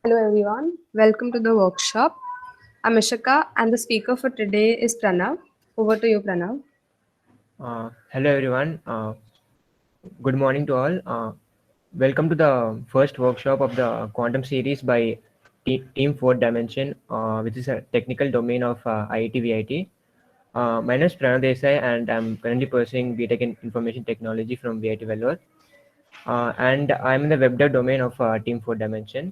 Hello everyone, welcome to the workshop. I'm Ishika and the speaker for today is Pranav. Over to you, Pranav. Hello everyone. Good morning to all. Welcome to the first workshop of the quantum series by Team 4 Dimension, which is a technical domain of IIT VIT. My name is Pranav Desai and I'm currently pursuing BTech in Information Technology from VIT Vellore. And I'm in the web dev domain of Team 4 Dimension.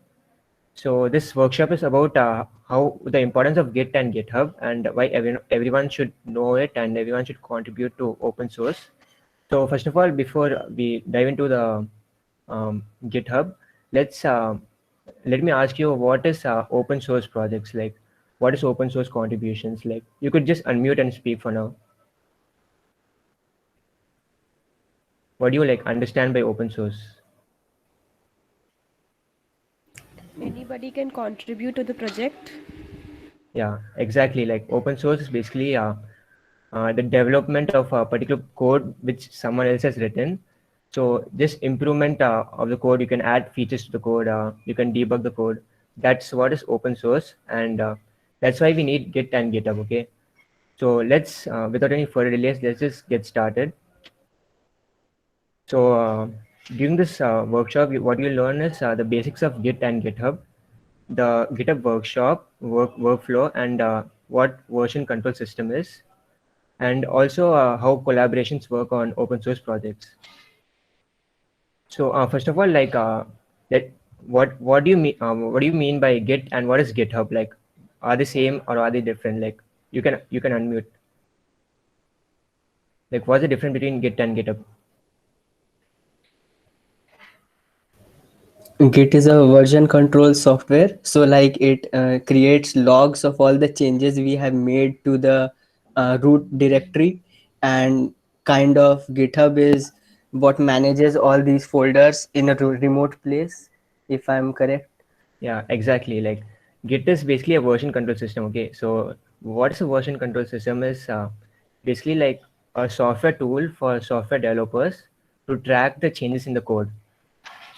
So this workshop is about how the importance of Git and GitHub and why everyone should know it and everyone should contribute to open source. So first of all, before we dive into the GitHub, let's let me ask you what is open source projects like? What is open source contributions like? You could just unmute and speak for now. What do you like understand by open source? Anybody can contribute to the project. Yeah, exactly. Like open source is basically the development of a particular code which someone else has written. So this improvement of the code, you can add features to the code, you can debug the code. That's what is open source, and that's why we need Git and GitHub. Okay, so let's without any further delays, let's just get started. So during this workshop, what you learn is the basics of Git and GitHub, the GitHub workflow, and what version control system is, and also how collaborations work on open source projects. So first of all, like that, what do you mean? What do you mean by Git and what is GitHub? Like, are they same or are they different? Like, you can unmute. Like, what's the difference between Git and GitHub? Git is a version control software. So, like, it creates logs of all the changes we have made to the root directory, and kind of GitHub is what manages all these folders in a remote place, if I'm correct. Yeah, exactly. Like, Git is basically a version control system. Okay, so what is a version control system is basically like a software tool for software developers to track the changes in the code.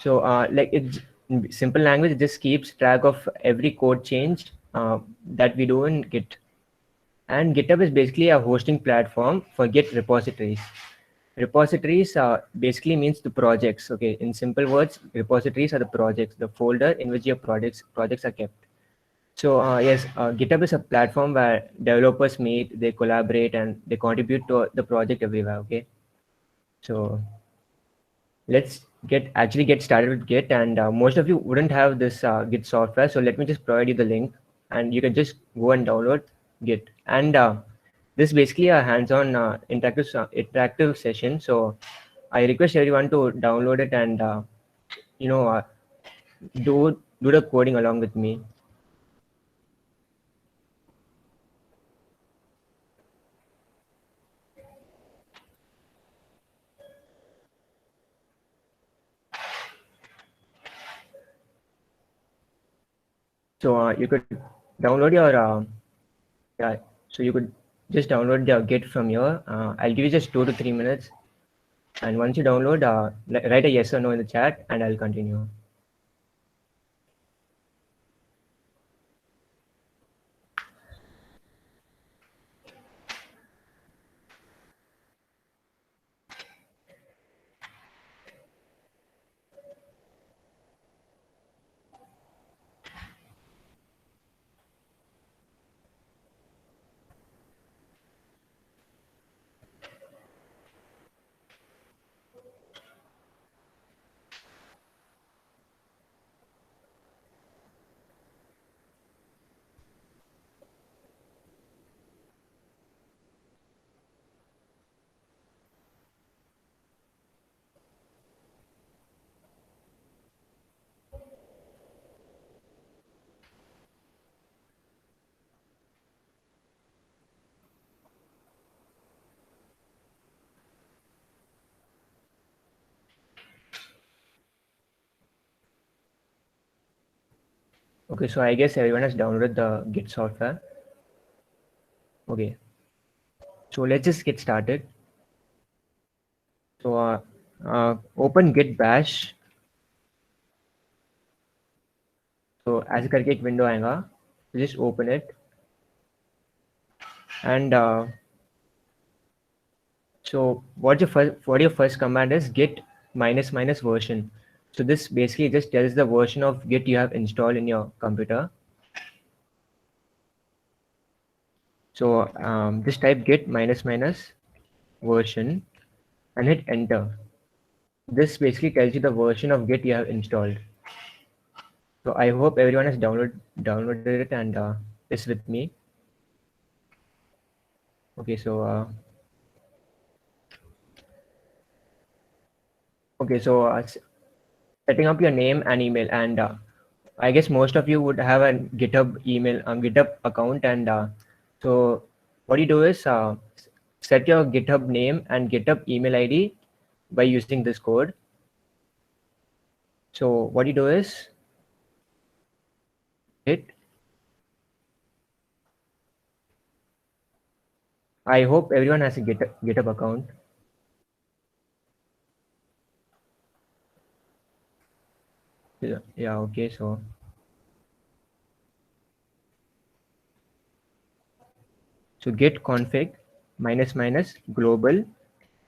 So, like it's in simple language, it just keeps track of every code change that we do in Git. And GitHub is basically a hosting platform for Git repositories. Repositories basically means the projects. Okay, in simple words, repositories are the projects, the folder in which your projects are kept. So yes, GitHub is a platform where developers meet, they collaborate, and they contribute to the project everywhere. Okay, so let's get started with Git, and most of you wouldn't have this Git software, so let me just provide you the link, and you can just go and download Git. And this is basically a hands-on interactive session, so I request everyone to download it and you know uh, do the coding along with me. So you could download your yeah. So you could just download the Git from here. I'll give you just 2 to 3 minutes, and once you download, write a yes or no in the chat, and I'll continue. Okay, so I guess everyone has downloaded the Git software. Okay, so let's just get started. So open Git Bash. So ऐसे करके एक window आएगा, so just open it, and so what your first command is git minus minus version. So this basically just tells the version of Git you have installed in your computer. So just type git minus minus version and hit enter. This basically tells you the version of Git you have installed. So I hope everyone has downloaded it and is with me. Okay, so setting up your name and email, and I guess most of you would have a GitHub email, GitHub account, and so what you do is set your GitHub name and GitHub email ID by using this code. So what you do is hit. I hope everyone has a GitHub account. Yeah, okay, so git config minus minus global.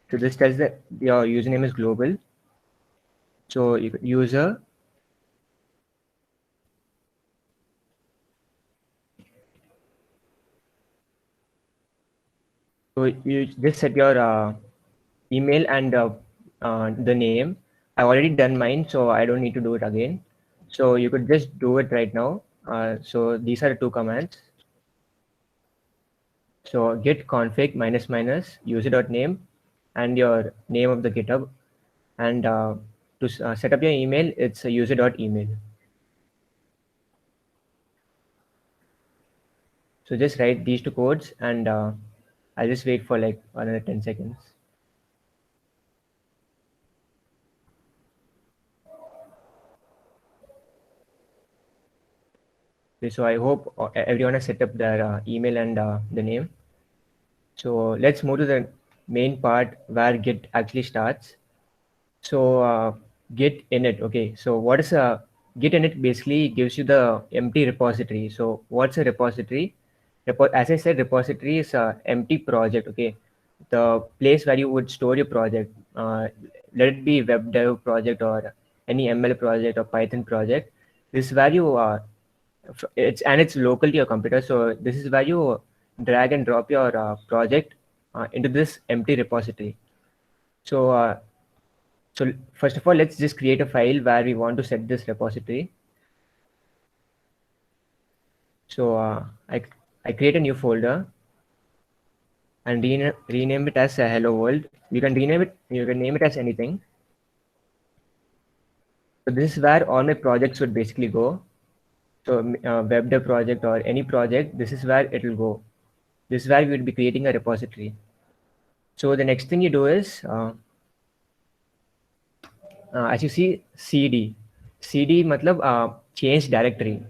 So this tells that your username is global. So user so you just set your email and the name. I've already done mine, so I don't need to do it again. So you could just do it right now. So these are the two commands. So git config minus minus user.name and your name of the GitHub, and to set up your email, it's a user.email. So just write these two codes, and I'll just wait for like another 10 seconds. Okay, so I hope everyone has set up their email and the name. So let's move to the main part where Git actually starts. So Git init. Okay, so what is a Git init? Basically gives you the empty repository. So what's a repository? As I said, repository is a empty project. Okay, the place where you would store your project. Let it be web dev project or any ML project or Python project. This is where you it's local to your computer. So this is where you drag and drop your project into this empty repository. So so first of all, let's just create a file where we want to set this repository. So I create a new folder and rename it as hello world. You can name it as anything. So this is where all my projects would basically go. So web dev project or any project, this is where it will go. This is where we will be creating a repository. So the next thing you do is, as you see, cd matlab change directory.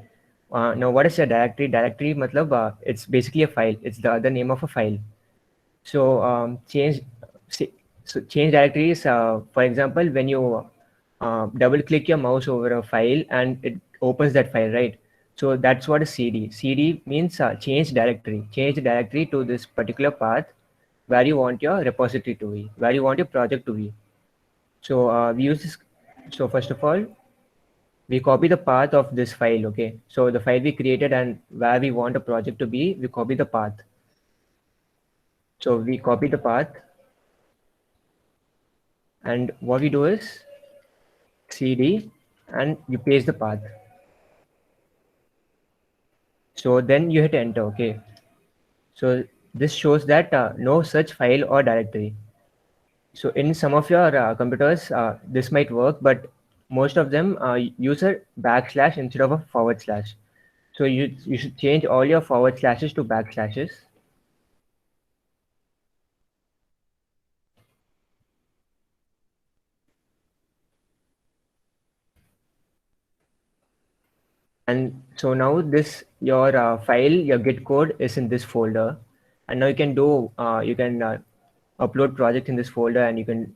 Now what is a directory? Directory matlab it's basically a file. It's the other name of a file. So change directory is, for example, when you double click your mouse over a file and it opens that file, right? So that's what is cd. Cd means change directory to this particular path where you want your repository to be, where you want your project to be. So we use this. So first of all, we copy the path of this file. Okay, so the file we created and where we want a project to be, we copy the path. So we copy the path, and what we do is cd and you paste the path. So then you hit enter. Okay, so this shows that no such file or directory. So in some of your computers, this might work, but most of them use a backslash instead of a forward slash. So you should change all your forward slashes to backslashes. And so now your file, your Git code is in this folder, and now you can upload projects in this folder, and you can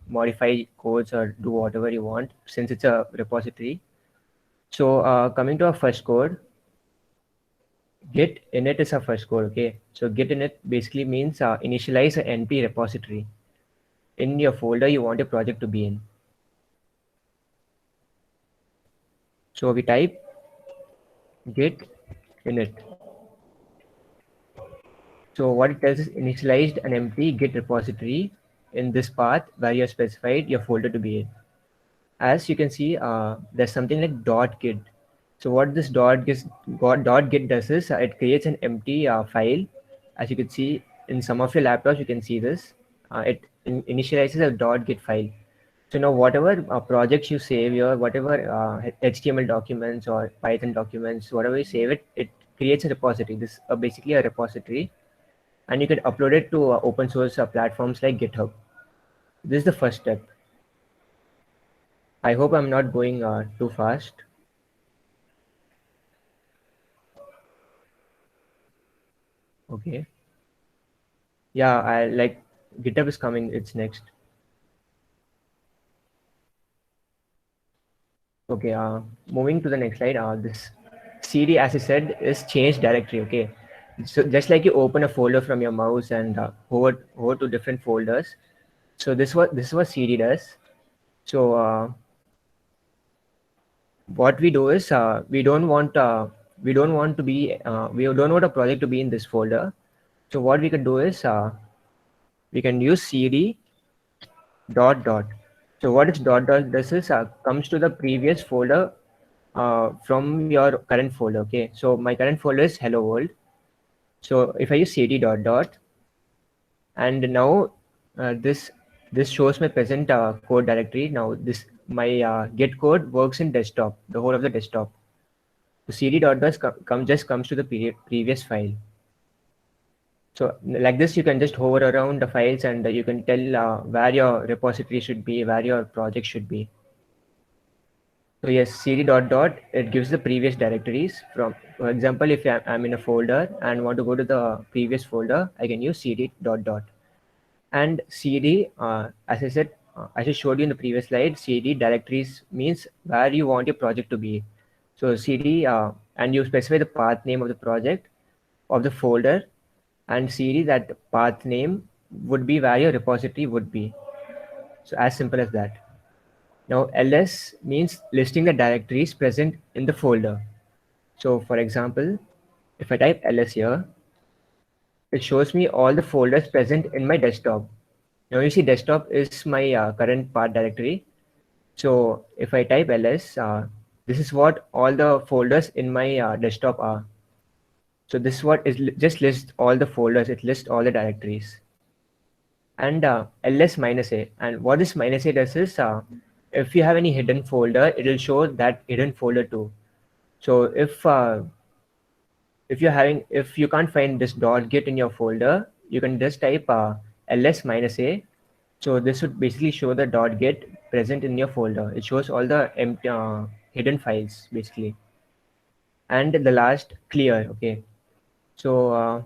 modify codes or do whatever you want since it's a repository. So coming to our first code, git init is our first code. Okay, so git init basically means initialize an empty repository in your folder you want your project to be in. So we type git init. So what it does is initialized an empty git repository in this path where you have specified your folder to be in. As you can see, there's something like .git. So what this .git does is it creates an empty file. As you can see in some of your laptops, you can see this. It initializes a .git file. So now whatever projects you save your, whatever HTML documents or Python documents, whatever you save it, it creates a repository. This is basically a repository, and you can upload it to open source platforms like GitHub. This is the first step. I hope I'm not going too fast. Okay. Yeah, I like GitHub is coming. It's next. Okay. Moving to the next slide. This CD, as I said, is change directory. Okay. So just like you open a folder from your mouse and hover to different folders. So this is what CD does. So what we do is we don't want a project to be in this folder. So what we can do is we can use cd dot dot. So what is dot dot does is comes to the previous folder from your current folder. Okay, so my current folder is hello world. So if I use cd dot dot, and now this shows my present code directory. Now this my git code works in desktop, the whole of the desktop. So cd dot dot just comes to the previous file. So like this, you can just hover around the files and you can tell where your repository should be, where your project should be. So yes, cd dot dot, it gives the previous directories. For example, if I'm in a folder and want to go to the previous folder, I can use cd dot dot. And cd, as I said, as I showed you in the previous slide, cd directories means where you want your project to be. So cd, and you specify the path name of the project, of the folder, and cd, that path name would be where your repository would be. So as simple as that. Now ls means listing the directories present in the folder. So for example, if I type ls here, it shows me all the folders present in my desktop. Now you see desktop is my current path directory. So if I type ls, this is what all the folders in my desktop are. So this is what is just lists all the folders. It lists all the directories. And ls minus a. And what this minus a does is, if you have any hidden folder, it will show that hidden folder too. So if you can't find this .git in your folder, you can just type ls minus a. So this would basically show the .git present in your folder. It shows all the empty hidden files basically. And the last, clear. Okay. So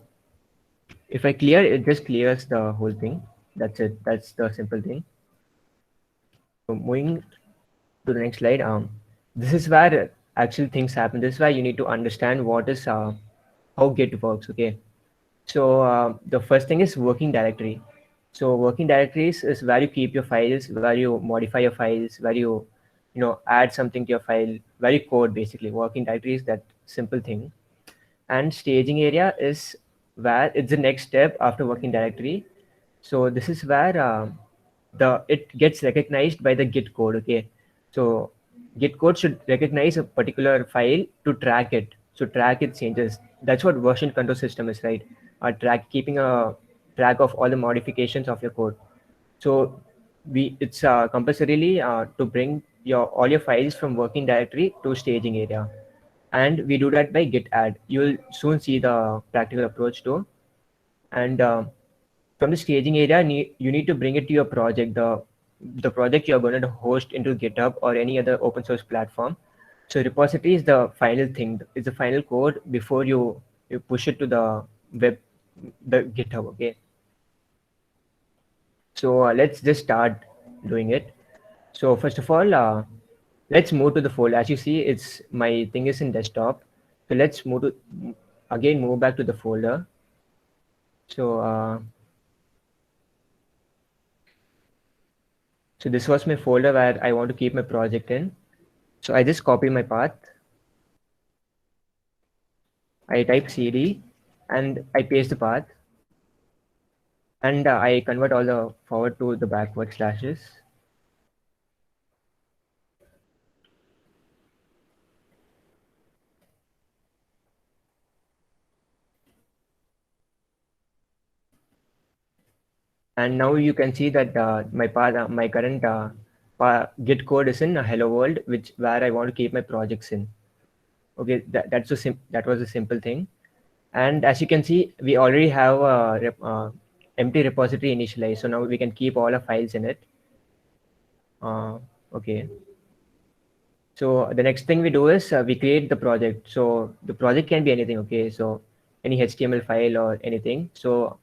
if I clear, it just clears the whole thing. That's it. That's the simple thing. So moving to the next slide. This is where actual things happen. This is why you need to understand what is how Git works. Okay. So the first thing is working directory. So working directories is where you keep your files, where you modify your files, where you add something to your file, where you code basically. Working directory is that simple thing. And staging area is where it's the next step after working directory. So this is where it gets recognized by the Git code. Okay, so Git code should recognize a particular file to track it. So track its changes. That's what version control system is, right? Keeping a track of all the modifications of your code. So it's compulsorily to bring all your files from working directory to staging area. And we do that by git add. You'll soon see the practical approach too. And from the staging area, you need to bring it to your project, the project you're going to host into GitHub or any other open source platform. So repository is the final thing, is the final code before you push it to the GitHub. Okay. So let's just start doing it. So first of all, let's move to the folder. As you see, it's my thing is in desktop. So let's move to again move back to the folder. So so this was my folder where I want to keep my project in. So I just copy my path. I type cd and I paste the path, and I convert all the forward to the backward slashes. And now you can see that my path, my current Git code is in hello world, which where I want to keep my projects in. Okay, that was a simple thing. And as you can see, we already have a empty repository initialized. So now we can keep all our files in it. Okay. So the next thing we do is we create the project. So the project can be anything. Okay. So any HTML file or anything. So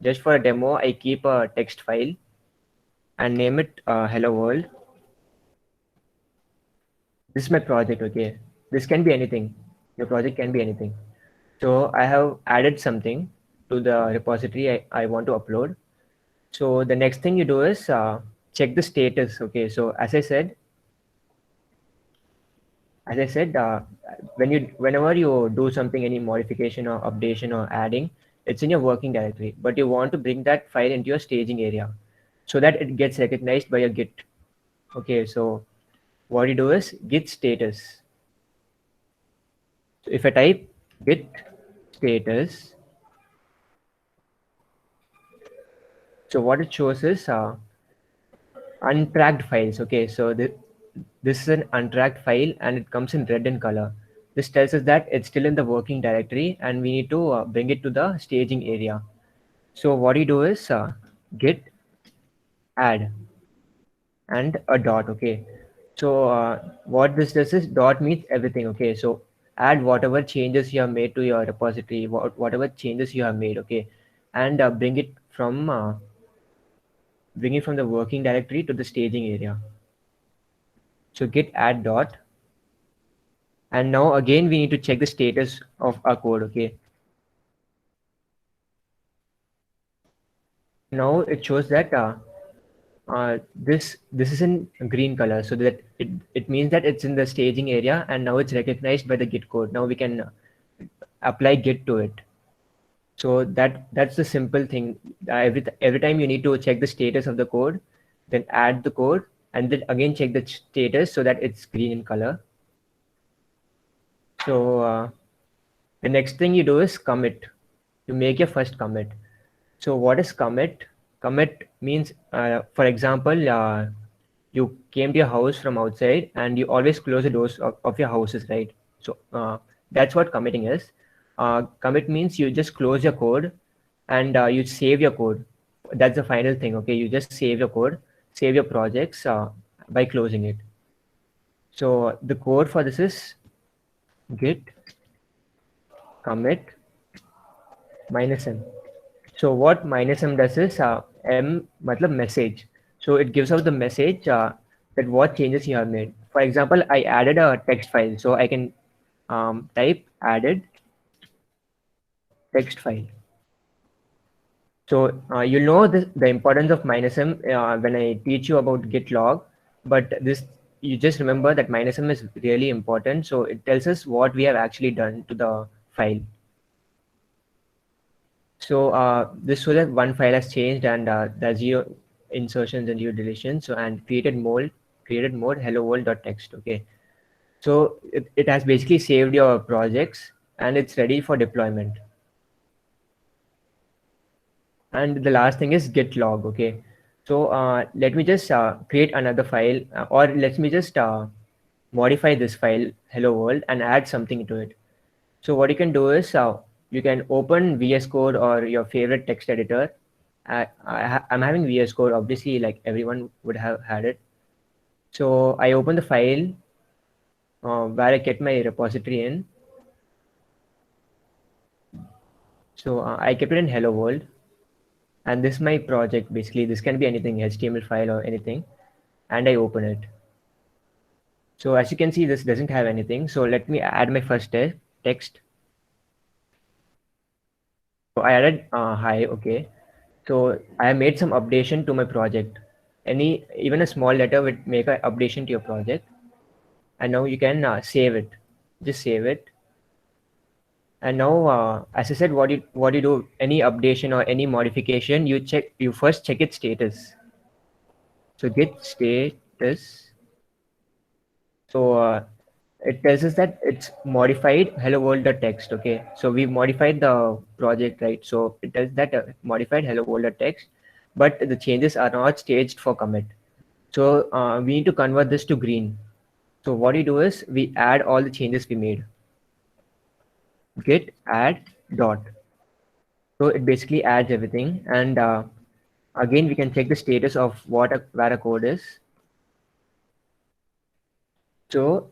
just for a demo, I keep a text file and name it hello world. This is my project. Okay. This can be anything. Your project can be anything. So I have added something to the repository I want to upload. So the next thing you do is check the status. Okay. So as I said, whenever you do something, any modification or updation or adding, it's in your working directory, but you want to bring that file into your staging area so that it gets recognized by your Git. Okay, so what you do is git status. So if I type git status, so what it shows is untracked files. Okay, so this is an untracked file and it comes in red in color. This tells us that it's still in the working directory and we need to bring it to the staging area. So what you do is git add and a dot. Okay, so what this does is dot means everything. Okay, so add whatever changes you have made to your repository, whatever changes you have made. Okay, and bring it from the working directory to the staging area. So git add dot, and now again we need to check the status of our code. Okay, now it shows that this is in green color, so that it means that it's in the staging area, and now it's recognized by the Git code. Now we can apply Git to it. So that's the simple thing. Every time you need to check the status of the code, then add the code, and then again check the status so that it's green in color. So the next thing you do is commit. You make your first commit. So what is commit? Commit means, for example, you came to your house from outside and you always close the doors of your houses, right? So that's what committing is. Commit means you just close your code and you save your code. That's the final thing. Okay, you just save your code, save your projects by closing it. So the code for this is git commit -m. So what -m does is m matlab message. So it gives out the message that what changes you have made. For example, I added a text file, so I can type added text file. So you'll know the importance of -m when I teach you about git log, but this you just remember that -m is really important. So it tells us what we have actually done to the file. So this shows that one file has changed and there's zero insertions and zero deletions. So and created mode hello world.txt. Okay, so it has basically saved your projects and it's ready for deployment. And the last thing is git log. Okay, so let me just create another file or let me just modify this file hello world and add something to it. So what you can do is you can open VS Code or your favorite text editor. I'm having VS Code, obviously, like everyone would have had it. So I open the file where I get my repository in. So I kept it in hello world. And this is my project. Basically, this can be anything, HTML file or anything. And I open it. So as you can see, this doesn't have anything. So let me add my first text. So I added hi, okay. So I made some updation to my project. Even a small letter would make an updation to your project. And now you can save it. Just save it. And now, as I said, what you do, any updation or any modification, you first check its status. So git status. So it tells us that it's modified hello world text. Okay, so we modified the project, right? So it tells that modified hello world text, but the changes are not staged for commit. So we need to convert this to green. So what we do is we add all the changes we made. Git add dot. So it basically adds everything, and again we can check the status of where a code is. So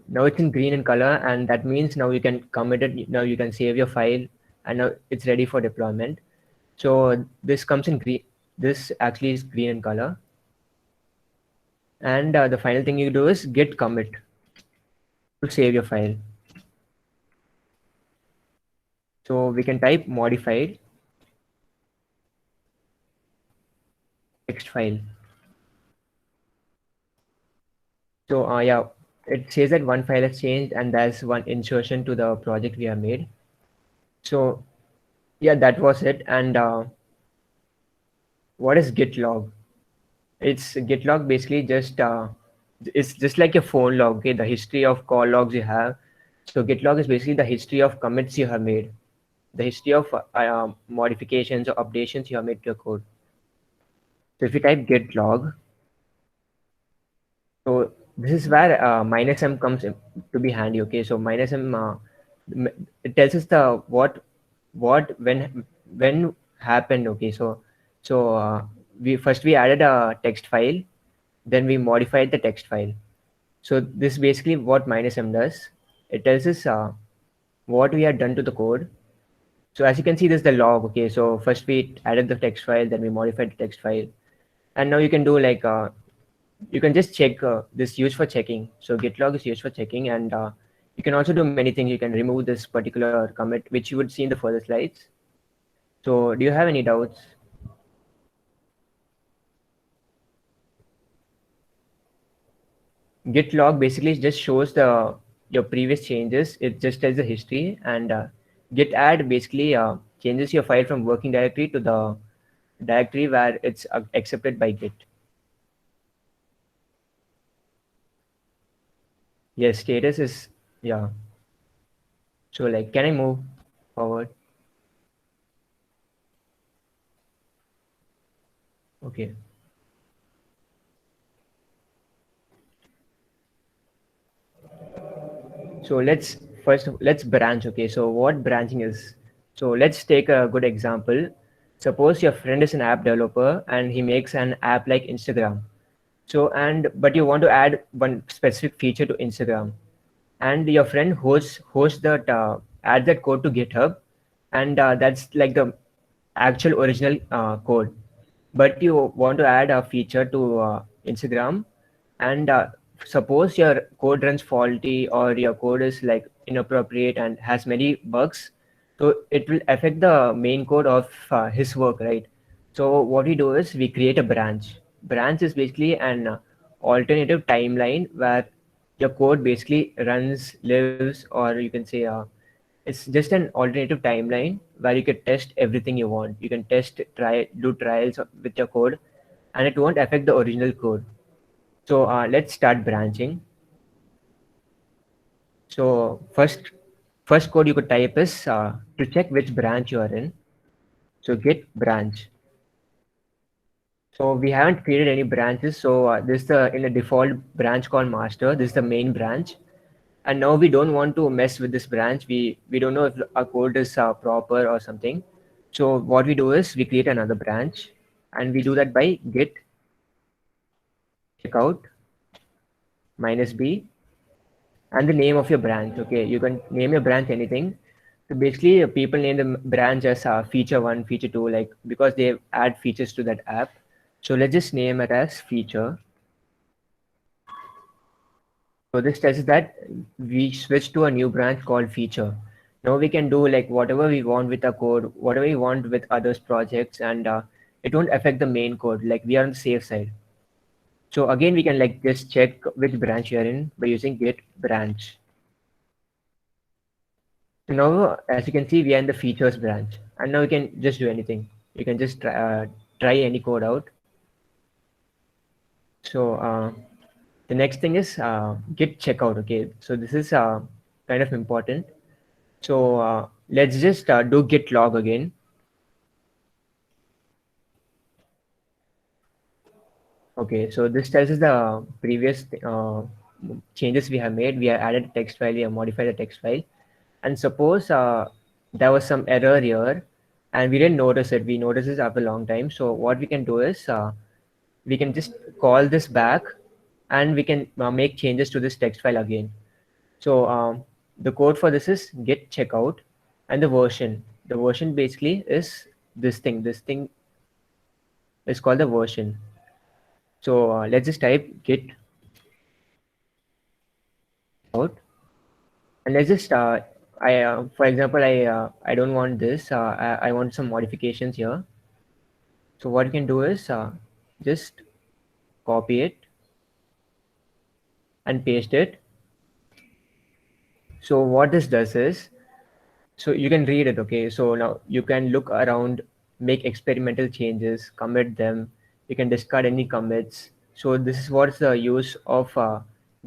now it's in green in color, and that means now you can commit it. Now you can save your file, and now it's ready for deployment. So this comes in green. This actually is green in color. And the final thing you do is git commit to save your file. So we can type modified text file. So yeah, it says that one file has changed, and there's one insertion to the project we have made. So yeah, that was it. And what is git log? It's git log basically just it's just like a phone log, okay? The history of call logs you have. So git log is basically the history of commits you have made, the history of modifications or updations you have made to your code. So if you type git log, so this is where -m comes to be handy, okay? So -m it tells us the what when happened, okay? So we added a text file, then we modified the text file. So this is basically what -m does. It tells us what we had done to the code. So as you can see, this is the log, okay? So first we added the text file, then we modified the text file, and now you can do like you can just check this used for checking. So git log is used for checking, and you can also do many things. You can remove this particular commit, which you would see in the further slides. So do you have any doubts? Git log basically just shows your previous changes. It just tells the history, and git add basically changes your file from working directory to the directory where it's accepted by git. Yes, status is, yeah. So like, can I move forward? Okay. So let's branch. Okay, so what branching is? So let's take a good example. Suppose your friend is an app developer and he makes an app like Instagram. So but you want to add one specific feature to Instagram, and your friend hosts that add that code to GitHub, and that's like the actual original code. But you want to add a feature to Instagram, and suppose your code runs faulty or your code is like inappropriate and has many bugs, so it will affect the main code of his work, right? So what we do is we create a branch is basically an alternative timeline where your code basically lives, or you can say it's just an alternative timeline where you can test everything you want. You can do trials with your code, and it won't affect the original code. So let's start branching. So first code you could type is to check which branch you are in. So git branch. So we haven't created any branches. So this is in a default branch called master. This is the main branch. And now we don't want to mess with this branch. We don't know if our code is proper or something. So what we do is we create another branch, and we do that by git checkout -b and the name of your branch. Okay, you can name your branch anything. So basically, people name the branch as feature 1, feature 2, like because they add features to that app. So let's just name it as feature. So this tells us that we switch to a new branch called feature. Now we can do like whatever we want with our code, whatever we want with others projects, and it won't affect the main code. Like we are on the safe side. So again, we can like just check which branch you are in by using git branch. So now, as you can see, we are in the features branch, and now you can just do anything. You can just try any code out. So the next thing is git checkout. Okay, so this is kind of important. So let's just do git log again. Okay, so this tells us the previous changes we have made. We have added a text file, we have modified the text file. And suppose there was some error here and we didn't notice it. We noticed this after a long time. So what we can do is we can just call this back and we can make changes to this text file again. So the code for this is git checkout and the version. The version basically is this thing. This thing is called the version. So let's just type git out and let's just for example, I don't want this. I want some modifications here. So what you can do is just copy it and paste it. So what this does is, so you can read it. Okay, so now you can look around, make experimental changes, commit them. You can discard any commits. So this is what's the use of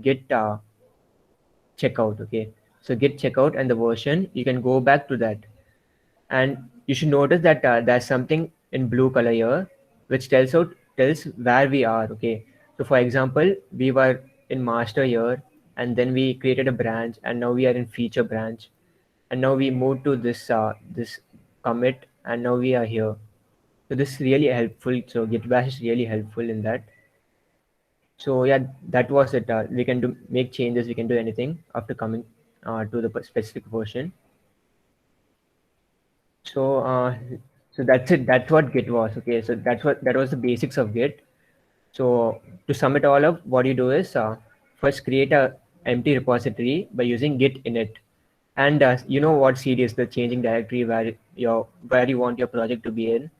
git checkout. Okay, so git checkout and the version, you can go back to that. And you should notice that there's something in blue color here which tells where we are. Okay, so for example, we were in master here and then we created a branch and now we are in feature branch and now we moved to this this commit and now we are here. So this is really helpful. So git bash is really helpful in that. So yeah, that was it. We can make changes, we can do anything after coming to the specific version. So so that's it. That's what git was. Okay, so that was the basics of git. So to sum it all up, what you do is first create a empty repository by using git init, and you know what cd is, the changing directory where you want your project to be in.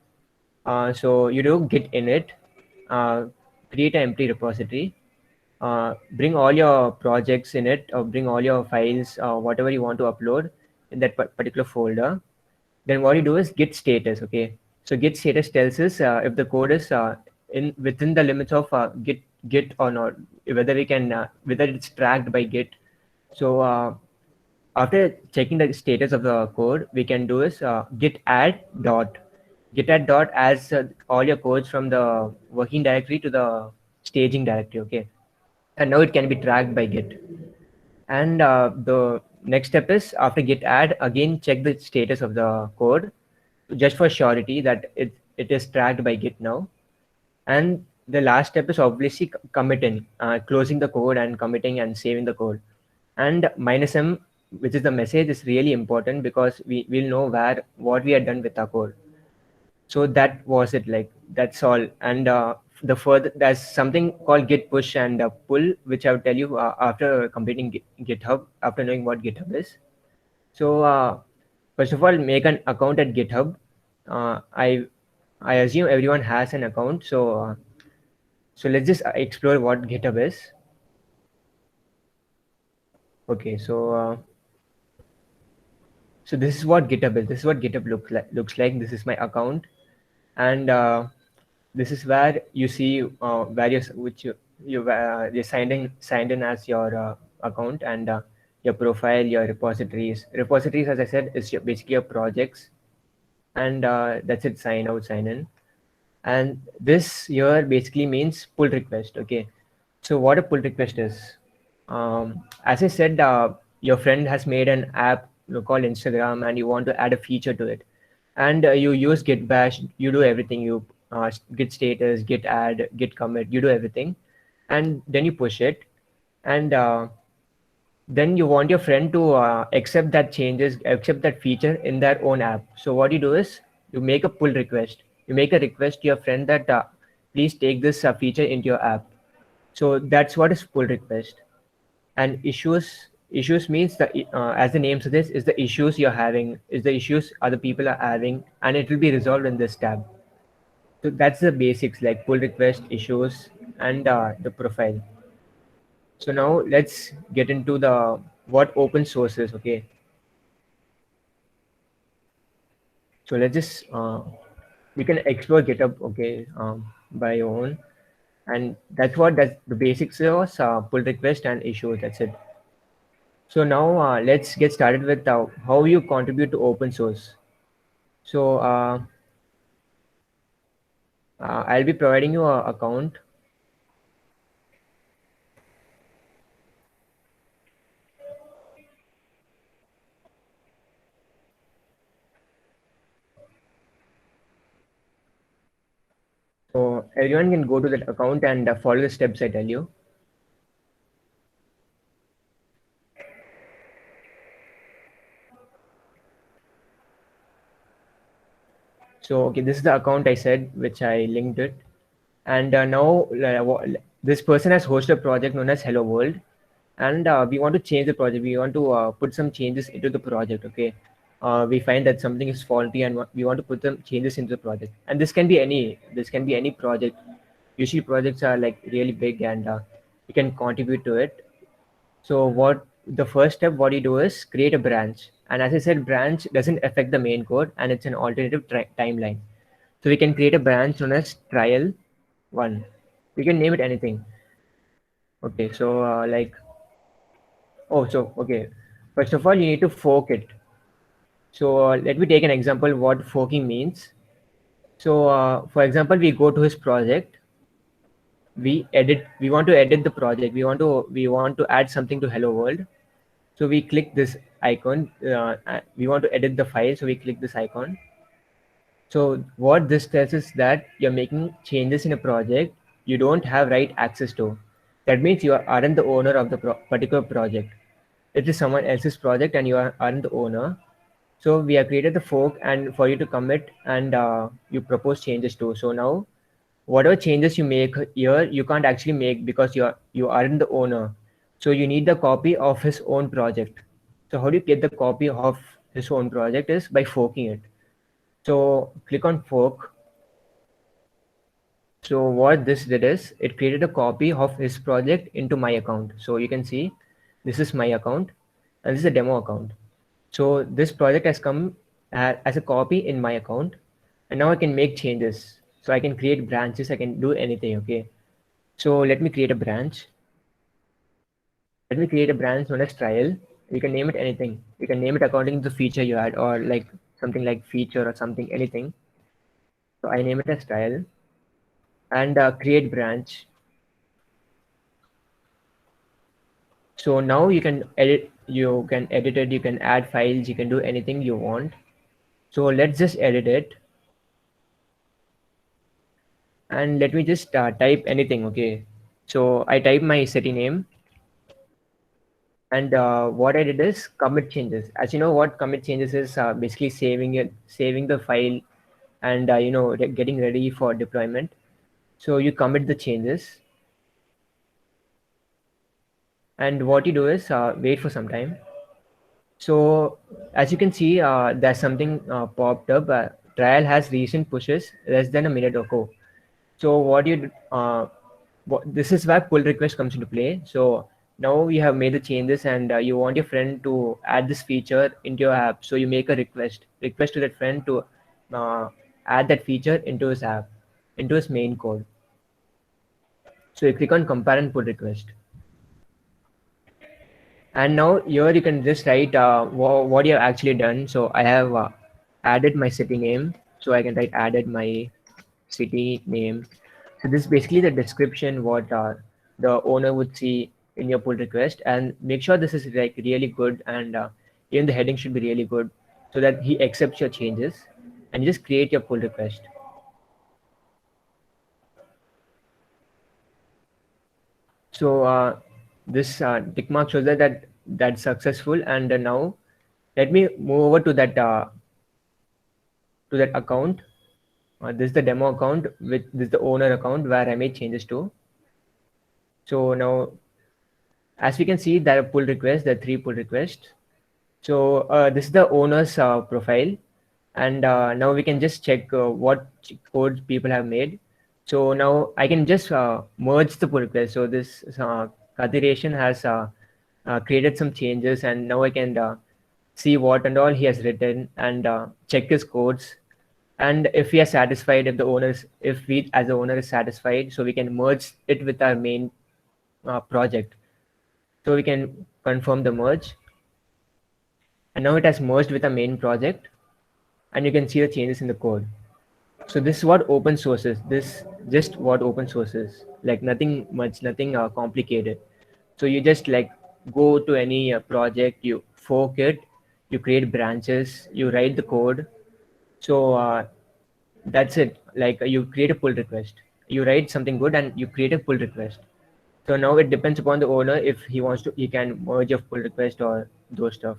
So you do git init, create an empty repository, bring all your projects in it, or bring all your files, whatever you want to upload in that particular folder. Then what you do is git status. Okay, so git status tells us if the code is in within the limits of git or not, whether we can whether it's tracked by git. So after checking the status of the code, we can do is git add dot adds all your codes from the working directory to the staging directory. Okay, and now it can be tracked by git. And the next step is after git add, again check the status of the code just for surety that it is tracked by git now. And the last step is obviously committing, closing the code and committing and saving the code. And -m, which is the message, is really important because we will know what we are done with our code. So that was it. Like that's all. And the further, there's something called git push and pull, which I'll tell you after completing GitHub, after knowing what GitHub is. So first of all, make an account at GitHub. I assume everyone has an account. So so let's just explore what GitHub is. Okay, so so this is what GitHub is. This is what GitHub looks like. This is my account, and this is where you see various which you're signed in as your account, and your profile, your repositories. Repositories, as I said, is basically your projects, and that's it. Sign out, sign in, and this here basically means pull request. Okay, so what a pull request is, as I said, your friend has made an app called Instagram, and you want to add a feature to it, and you use git bash. You do everything. You git status, git add, git commit. You do everything, and then you push it, and then you want your friend to accept that feature in their own app. So what you do is you make a pull request. You make a request to your friend that please take this feature into your app. So that's what is pull request. And issues means as the name suggests, is the issues you're having, is the issues other people are having, and it will be resolved in this tab. So that's the basics, like pull request, issues, and the profile. So now let's get into the what open source is. Okay, so let's just you can explore GitHub, okay, by your own, and that's the basics was pull request and issue. That's it. So now let's get started with how you contribute to open source. So I'll be providing you an account. So everyone can go to that account and follow the steps I tell you. So okay, this is the account I said, which I linked it. And now this person has hosted a project known as Hello World, and we want to change the project. We want to put some changes into the project. Okay, we find that something is faulty, and we want to put some changes into the project. And this can be any project. Usually projects are like really big, and you can contribute to it. So what the first step, what you do is create a branch. And as I said, branch doesn't affect the main code, and it's an alternative timeline. So we can create a branch known as trial one. We can name it anything. Okay, so okay. First of all, you need to fork it. So let me take an example what forking means. So for example, we go to his project, we want to edit the project, we want to add something to Hello World. So we click this icon, we want to edit the file, so we click this icon. So what this tells us that you're making changes in a project you don't have right access to. That means you aren't the owner of the particular project. It is someone else's project and you aren't the owner. So we have created the fork and for you to commit and you propose changes to. So now whatever changes you make here, you can't actually make because you aren't the owner. So you need the copy of his own project. So how do you get the copy of his own project is by forking it. So click on fork. So what this did is it created a copy of his project into my account. So you can see this is my account and this is a demo account. So this project has come as a copy in my account, and now I can make changes. So I can create branches, I can do anything. Okay. So let me create a branch. Let me create a branch known as trial. You can name it anything. You can name it according to the feature you add or like something like feature or something, anything. So I name it as trial and create branch. So now you can edit it, you can add files, you can do anything you want. So let's just edit it. And let me just type anything. Okay. So I type my city name. And what I did is commit changes. As you know, what commit changes is basically saving the file and getting ready for deployment. So you commit the changes. And what you do is wait for some time. So as you can see, there's something popped up. Trial has recent pushes less than a minute ago. So this is where pull request comes into play. So now you have made the changes and you want your friend to add this feature into your app. So you make a request to that friend to add that feature into his app, into his main code. So you click on compare and pull request. And now here you can just write what you have actually done. So I have added my city name. So I can write added my city name. So this is basically the description what the owner would see in your pull request, and make sure this is like really good, and even the heading should be really good so that he accepts your changes, and you just create your pull request. So this tick mark shows that that's successful, and now let me move over to that account. This is the demo account this is the owner account where I made changes to. So now as we can see, there are pull requests, there are 3 pull requests. So this is the owner's profile, and now we can just check what codes people have made. So now I can just merge the pull request. So this Kadiration has created some changes, and now I can see what and all he has written and check his codes. And if we are satisfied, if we as the owner is satisfied, so we can merge it with our main project. So we can confirm the merge, and now it has merged with the main project, and you can see the changes in the code. So this is what open source is. This just what open source is, like nothing much, nothing complicated. So you just like go to any project, you fork it, you create branches, you write the code. So that's it. Like you create a pull request, you write something good, and you create a pull request. So now it depends upon the owner if he wants to, he can merge a pull request or those stuff.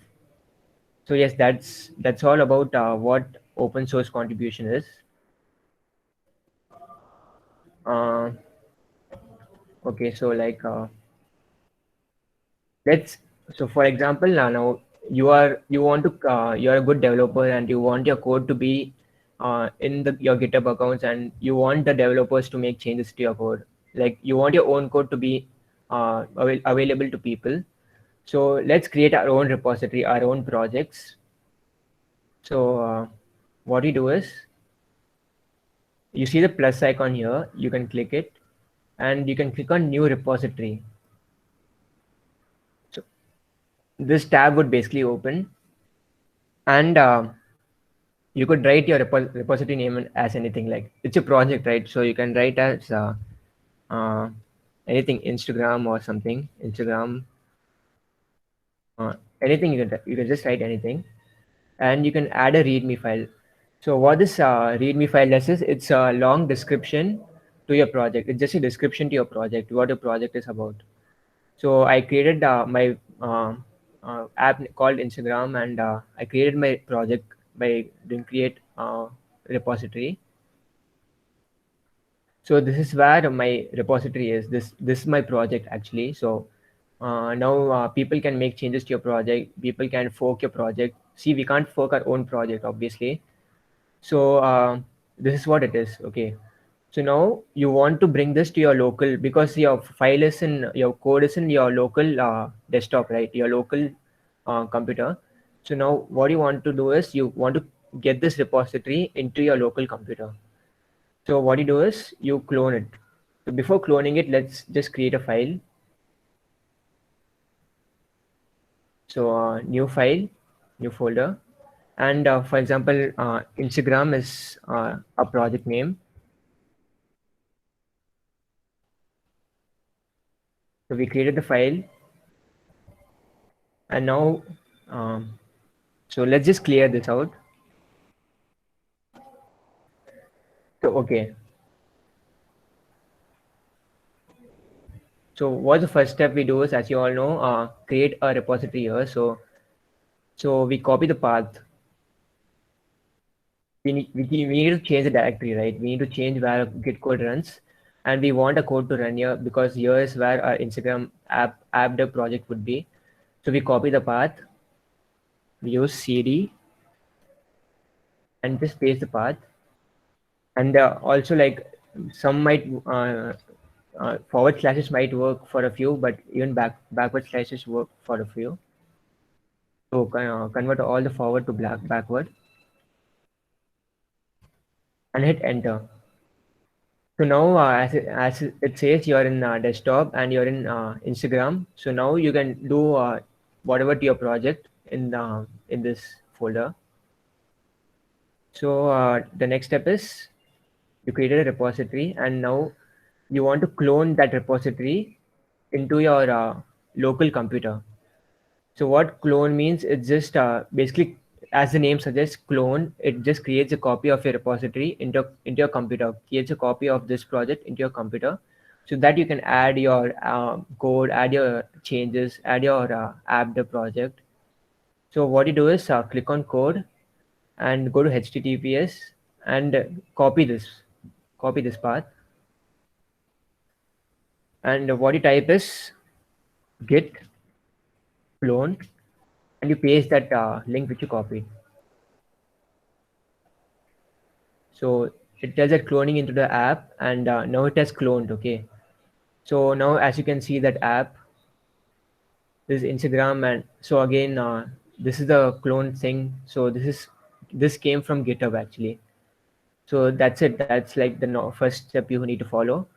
So yes, that's all about what open source contribution is. Uh, okay, so like let's, so for example, now you want to you're a good developer and you want your code to be in your GitHub accounts, and you want the developers to make changes to your code. Like you want your own code to be available to people. So let's create our own repository, our own projects. So what you do is, you see the plus icon here, you can click it, and you can click on new repository. So this tab would basically open, and you could write your repository name as anything. Like it's a project, right? So you can write as uh, anything, Instagram or something, Instagram, anything. You can just write anything, and you can add a README file. So what this README file does is, it's a long description to your project. It's just a description to your project, what your project is about. So I created my app called Instagram, and I created my project by doing create repository. So this is where my repository is. This is my project actually. So now people can make changes to your project. People can fork your project. See, we can't fork our own project, obviously. So this is what it is. Okay. So now you want to bring this to your local, because your file is in, your code is in your local desktop, right? Your local computer. So now what you want to do is, you want to get this repository into your local computer. So what you do is, you clone it. So before cloning it, let's just create a file. So new file, new folder. And for example, Instagram is a project name. So we created the file, and now so let's just clear this out. So okay, so what the first step we do is, as you all know, create a repository here. So we copy the path. We need to change the directory, right? We need to change where git code runs, and we want a code to run here, because here is where our Instagram app dev project would be. So we copy the path, we use cd, and just paste the path. And also, like, some might forward slashes might work for a few, but even backward slashes work for a few. So convert all the forward to backward, and hit enter. So now as it says, you're in desktop and you're in Instagram. So now you can do whatever to your project in this folder. So the next step is, you created a repository, and now you want to clone that repository into your local computer. So what clone means, it's just basically, as the name suggests, clone. It just creates a copy of your repository into your computer, creates a copy of this project into your computer, so that you can add your code, add your changes, add your app dev project. So what you do is click on code and go to HTTPS and copy this path. And what you type is git clone, and you paste that link which you copied. So it does that cloning into the app, and now it has cloned. Okay. So now, as you can see, that app, this is Instagram, and so again, this is the clone thing. So this came from GitHub actually. So that's it. That's like the first step you need to follow.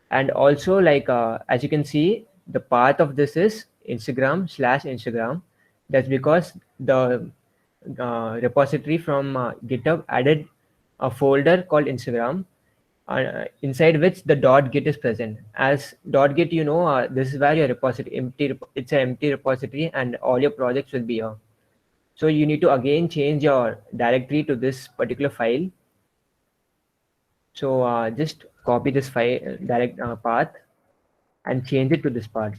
And also, like as you can see, the path of this is Instagram/Instagram. That's because the repository from GitHub added a folder called Instagram, inside which the .git is present. As .git, this is where your repository it's an empty repository, and all your projects will be here. So you need to again change your directory to this particular file. So just copy this file direct path and change it to this path.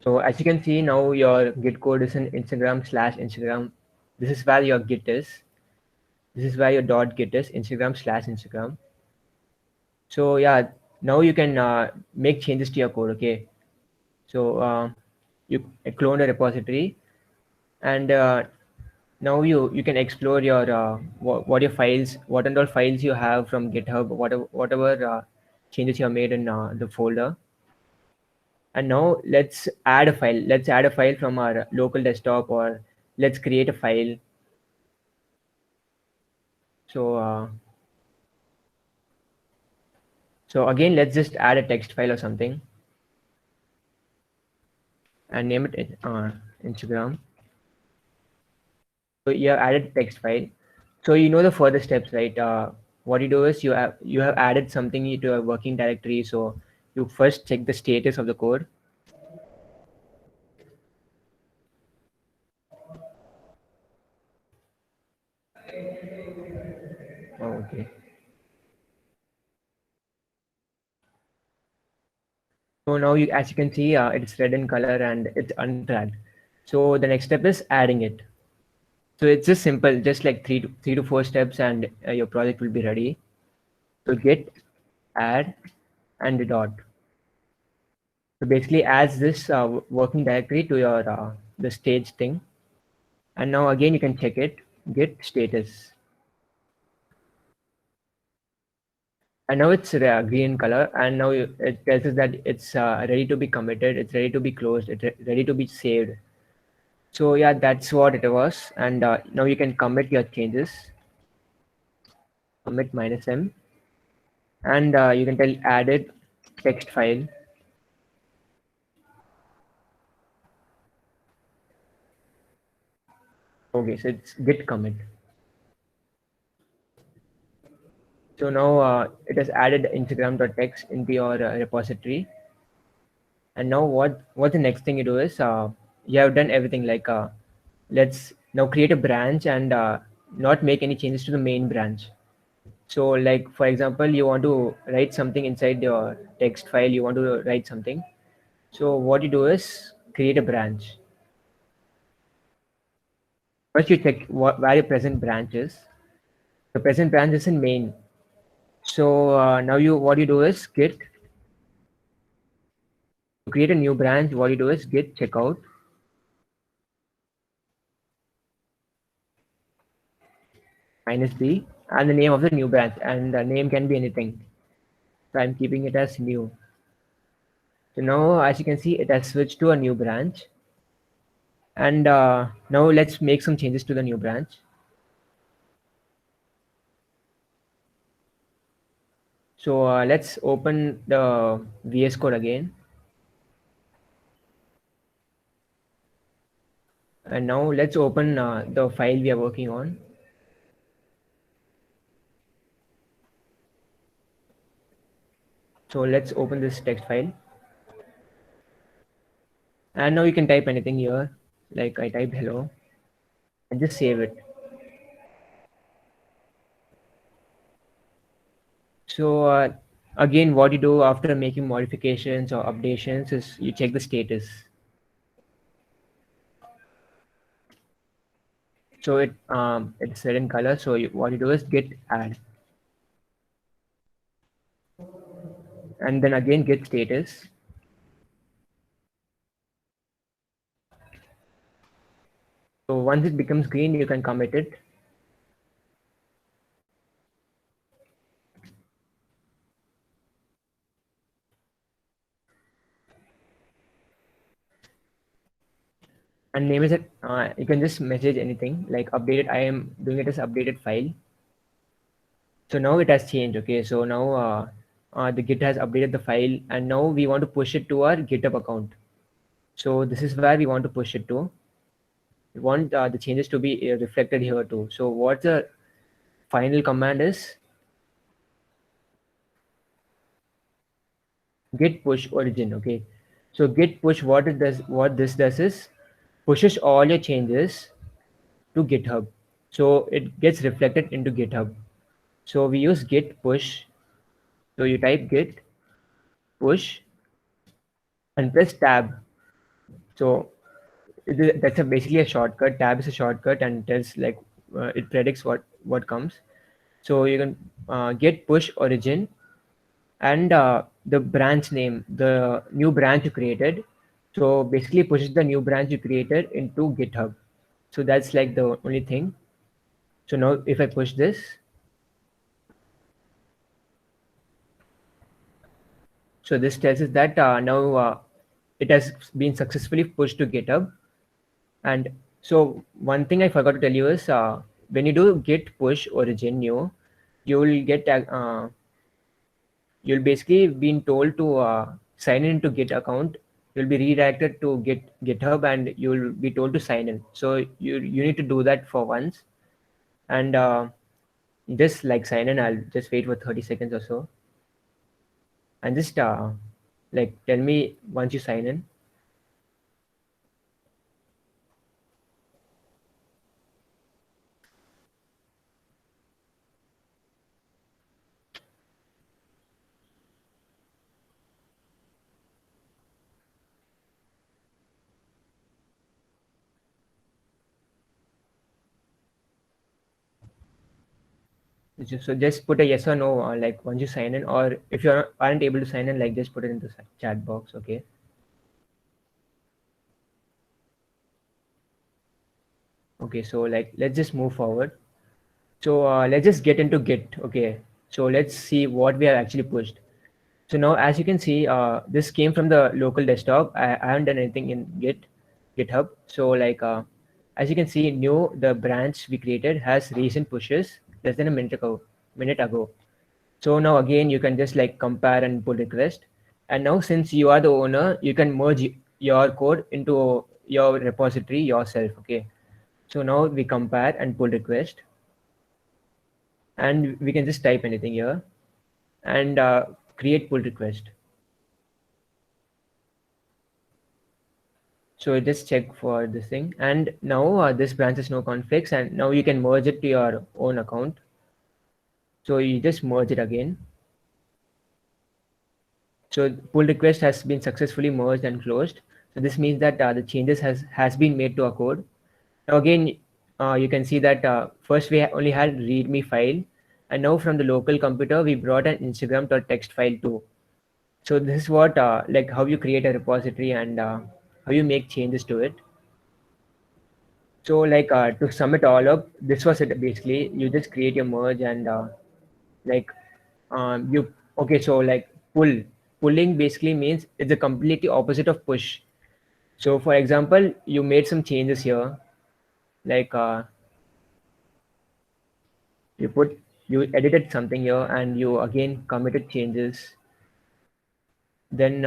So as you can see now, your Git code is in Instagram/Instagram. This is where your Git is. This is where your .git is, Instagram/Instagram. So yeah, now you can make changes to your code. Okay. So you clone a repository, and now you can explore your what your files, what and all files you have from GitHub, whatever changes you have made in the folder. And now let's add a file. Let's add a file from our local desktop, or let's create a file. So so again, let's just add a text file or something and name it Instagram. So you have added text file. So you know the further steps, right? What you do is you have added something to a working directory. So you first check the status of the code. Oh, okay. So now as you can see, it's red in color and it's untracked. So the next step is adding it. So it's just simple, just like three to four steps, and your project will be ready. So git add and the dot. So basically adds this working directory to your the stage thing. And now again you can check it, git status. And now it's green color, and now it tells us that it's ready to be committed, it's ready to be closed, it's ready to be saved. So yeah, that's what it was. And now you can commit your changes, commit -m, and you can tell added text file. Okay, so it's git commit. So now it has added Instagram.txt into your repository. And now what the next thing you do is you have done everything. Like let's now create a branch and not make any changes to the main branch. So like for example, you want to write something inside your text file, you want to write something. So what you do is create a branch. First you check where your present branch is. The present branch is in main. So now what you do is git to create a new branch. What you do is git checkout -b and the name of the new branch, and the name can be anything. So I'm keeping it as new. So now as you can see, it has switched to a new branch. And now let's make some changes to the new branch. So let's open the VS Code again. And now let's open the file we are working on. So let's open this text file. And now you can type anything here. Like I typed hello and just save it. So Again, what you do after making modifications or updations is you check the status. So it's set in color. So what you do is git add, and then again git status. So once it becomes green, you can commit it. And name is it. You can just message anything like updated. I am doing it as updated file. So now it has changed. Okay, so now the Git has updated the file, and now we want to push it to our GitHub account. So this is where we want to push it to. We want the changes to be reflected here too. So what the final command is git push origin. Okay, so git push, what this does is pushes all your changes to GitHub. So it gets reflected into GitHub. So we use git push. So you type git push and press tab. So that's basically a shortcut. Tab is a shortcut and tells like it predicts what comes. So you can git push origin and the branch name, the new branch you created. So basically pushes the new branch you created into GitHub. So that's like the only thing. So now if I push this, so this tells us that now it has been successfully pushed to GitHub. And so one thing I forgot to tell you is when you do git push origin new, you will get you'll basically been told to sign in into Git account. You'll be redirected to GitHub and you'll be told to sign in. So you need to do that for once, and just like sign in. I'll just wait for 30 seconds or so, and just like tell me once you sign in. So just put a yes or no, like once you sign in, or if you aren't able to sign in, like just put it in the chat box. Okay. Okay, so like let's just move forward. So let's just get into Git. Okay, so let's see what we have actually pushed. So now, as you can see, this came from the local desktop. I haven't done anything in GitHub. So like, as you can see, the branch we created has recent pushes less than a minute ago. So now again, you can just like compare and pull request. And now since you are the owner, you can merge your code into your repository yourself. Okay. So now we compare and pull request, and we can just type anything here and create pull request. So just check for this thing, and now this branch has no conflicts, and now you can merge it to your own account. So you just merge it again. So pull request has been successfully merged and closed. So this means that the changes has been made to our code. Now again, you can see that first we only had readme file, and now from the local computer we brought an Instagram.txt file too. So this is what like how you create a repository and how you make changes to it. So like to sum it all up, this was it basically. You just create your merge and like you okay. So like pulling basically means it's the completely opposite of push. So for example, you made some changes here, like you edited something here and you again committed changes. Then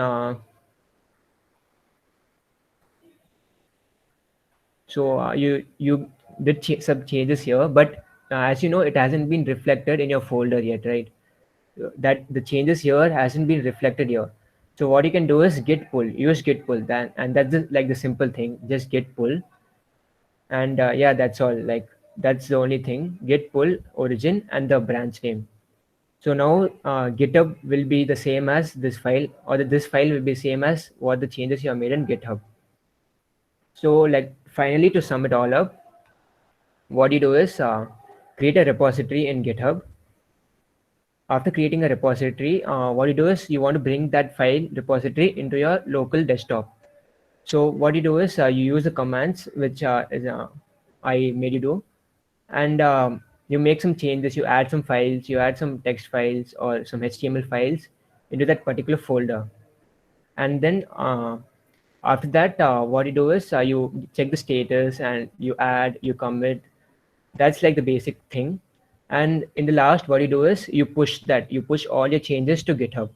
so you did some changes here, but as you know, it hasn't been reflected in your folder yet, right? That the changes here hasn't been reflected here. So what you can do is git pull, use git pull, that and that's like the simple thing. Just git pull, and yeah, that's all. Like that's the only thing. Git pull origin and the branch name. So now GitHub will be the same as this file, or this file will be same as what the changes you have made in GitHub. So like finally, to sum it all up, what you do is create a repository in GitHub. After creating a repository, what you do is you want to bring that file repository into your local desktop. So what you do is you use the commands which I made you do, and you make some changes. You add some files, you add some text files or some HTML files into that particular folder, and then after that, what you do is you check the status and you add, you commit. That's like the basic thing. And in the last, what you do is you push all your changes to GitHub.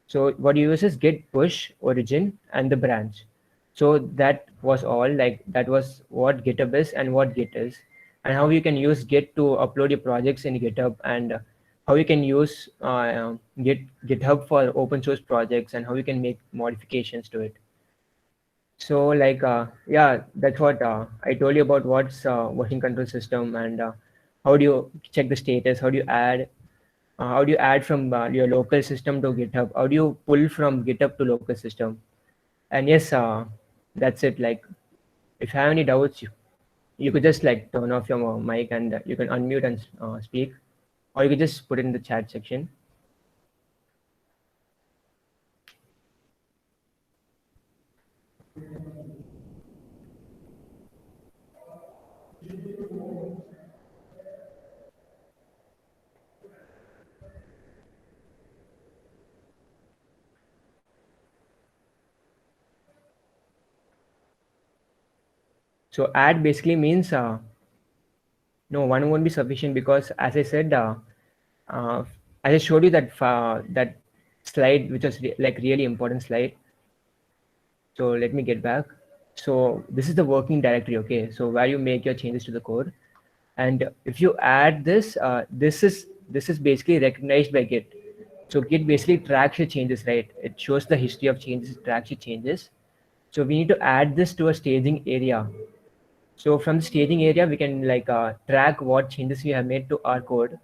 So what you use is git push origin and the branch. So that was all. Like that was what GitHub is and what Git is, and how you can use Git to upload your projects in GitHub, and how you can use GitHub for open source projects, and how you can make modifications to it. So like yeah, that's what I told you about what's version control system, and how do you check the status, how do you add from your local system to GitHub, how do you pull from GitHub to local system. And yes, that's it. Like if you have any doubts, you could just like turn off your mic, and you can unmute and speak, or you could just put it in the chat section. So add basically means no, one won't be sufficient, because as I said, as I showed you that slide, which was like really important slide. So let me get back. So this is the working directory, okay? So where you make your changes to the code, and if you add this, this is basically recognized by Git. So Git basically tracks your changes, right? It shows the history of changes, it tracks your changes. So we need to add this to a staging area. So from the staging area, we can like track what changes we have made to our code,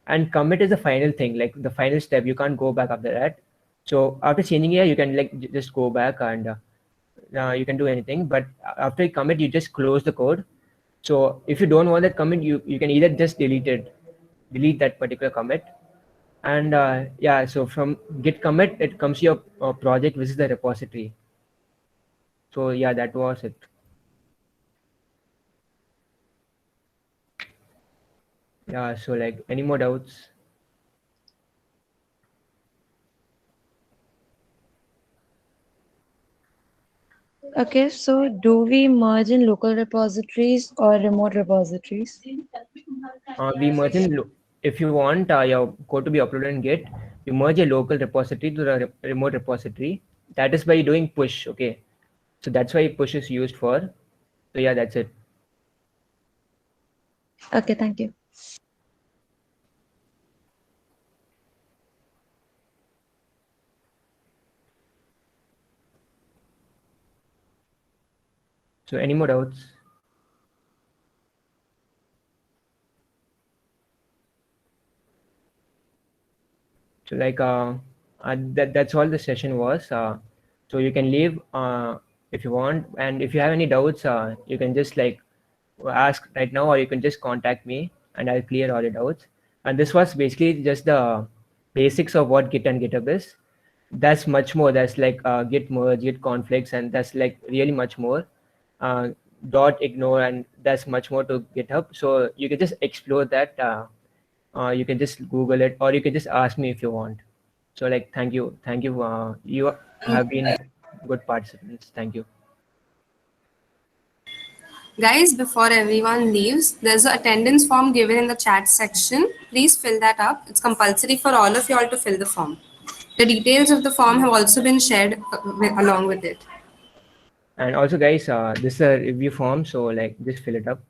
and commit is the final thing, like the final step. You can't go back after that. So after changing area, you can like just go back, and you can do anything. But after you commit, you just close the code. So if you don't want that commit, you can either just delete that particular commit. And yeah, so from git commit, it comes to your project, which is the repository. So yeah, that was it. Yeah, so like any more doubts? Okay, so do we merge in local repositories or remote repositories? We merge in, if you want your code to be uploaded in Git, you merge a local repository to the remote repository. That is by doing push, okay? So that's why push is used for. So yeah, that's it. Okay, thank you. So any more doubts? So like that's all the session was. So you can leave if you want, and if you have any doubts, you can just like ask right now, or you can just contact me, and I'll clear all your doubts. And this was basically just the basics of what Git and GitHub is. That's much more. That's like Git merge, Git conflicts, and that's like really much more. Dot ignore, and that's much more to GitHub. So you can just explore that. You can just Google it, or you can just ask me if you want. So like, thank you. You have been good participants. Thank you. Guys, before everyone leaves, there's an attendance form given in the chat section. Please fill that up. It's compulsory for all of you all to fill the form. The details of the form have also been shared along with it. And also, guys, this is a review form, so like just fill it up.